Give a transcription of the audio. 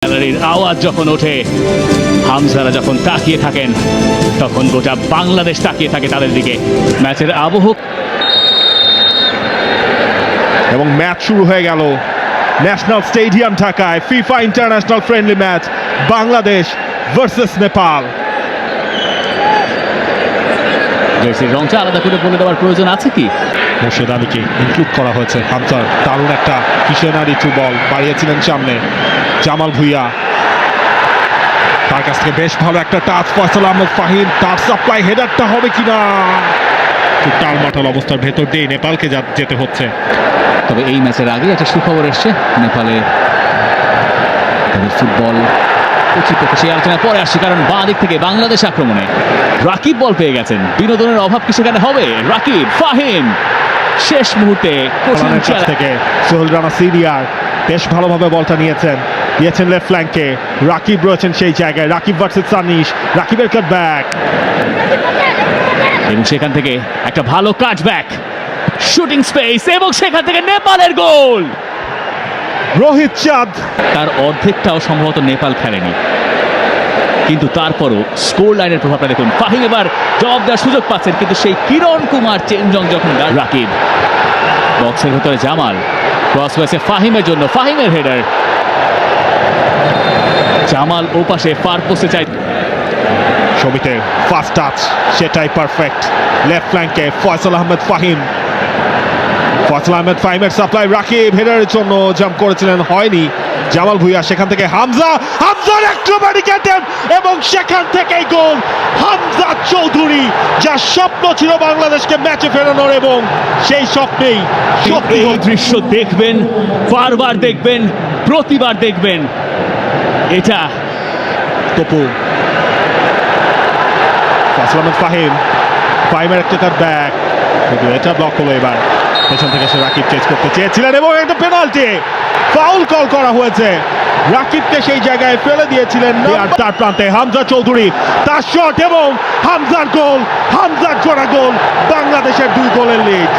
গ্যালারির আওয়াজ যখন ওঠে, হামজারা যখন তাকিয়ে থাকেন, তখন গোটা বাংলাদেশ তাকিয়ে থাকে তাদের দিকে। ম্যাচের আবহ এবং ম্যাচ শুরু হয়ে গেল ন্যাশনাল স্টেডিয়াম ঢাকায়। FIFA international friendly match Bangladesh versus Nepal. জার্সির রংটা আলাদা করে বলে দেওয়ার প্রয়োজন আছে কি? মোর্শেদ আলীকে ইনক্লুড করা হয়েছে। হামজার দারুণ একটা কিশনারি টু বল বাড়িয়েছিলেন সামনে। জামাল ভুইয়া, তার কাছ থেকে বেশ ভালো একটা টাচ। ফয়সাল আহমেদ ফাহিম, তার সাপ্লাই হেডারটা হবে কিনা। খুব টালমাটাল অবস্থার ভেতর দিয়ে নেপালকে যেতে হচ্ছে। তবে এই ম্যাচের আগে একটা সুখবর এসছে, নেপালে তাদের ফুটবল কর্তৃপক্ষ সেই আলোচনা পরে আসছে, কারণ বাঁ দিক থেকে বাংলাদেশ আক্রমণে রাকিব বল পেয়ে গেছেন। বিনোদনের অভাব কি সেখানে হবে? রাকিব, ফাহিম শেষ মুহূর্তে কঠিন কাছ থেকে সোহেল রানা সিনিয়র বেশ ভালোভাবে বলটা দিয়েছেন লেফট ফ্ল্যাঙ্কে। রাকিব রয়েছেন সেই জায়গায়। রাকিব ভার্সেস সানিশ, রাকিবের কাট ব্যাক, এবং সেখান থেকে একটা ভালো কাট ব্যাক, শুটিং স্পেস, এবং সেখান থেকে নেপালের গোল। রোহিত চাঁদ। তার অর্ধেকটাও সম্ভবত নেপাল খেলেনি, কিন্তু তারপরও স্কোর লাইনের প্রভাবটা দেখুন। ফাহিম এবার জবাব দেওয়ার সুযোগ পাচ্ছেন, কিন্তু সেই কিরণ কুমার চেনজং যখন রাকিব বক্সের ভেতরে, জামাল ক্রস হয়েছে ফাহিমের জন্য, ফাহিমের হেডার। জামাল ও পাশে ফার পোস্টে চাই, সমিতের ফার্স্ট টাচ সেটাই পারফেক্ট। লেফট ফ্ল্যাঙ্কে ফয়সাল আহমেদ ফাহিম। ফয়সাল আহমেদ ফাহিমের সাপ্লাই রাকিব হেডারের জন্য জাম্প করেছিলেন, হয়নি। জামাল ভুইয়া, সেখান থেকে হামজার অ্যাক্রোব্যাটিক অ্যাটেম্প, এবং সেখান থেকেই গোল। হামজা চৌধুরী, যার স্বপ্ন ছিল বাংলাদেশকে ম্যাচে ফেরানোর, এবং সেই স্বপ্নেই সত্যি এই দৃশ্য দেখবেন, বারবার দেখবেন, প্রতিবার দেখবেন। এটা তপু, ফয়সাল আহমেদ ফাহিমের একটা কাট ব্যাক, কিন্তু এটা ব্লক হলো। এবার পেছন থেকে সে রাকিব চেজ করতে চেয়েছিলেন, এবং একটা পেনাল্টি ফাউল কল করা হয়েছে। রাকিবকে সেই জায়গায় ফেলে দিয়েছিলেন। আর তার প্রান্তে হামজা চৌধুরী, তার শট এবং হামজার গোল, হামজার করা গোল। বাংলাদেশের 2 গোলের লিড।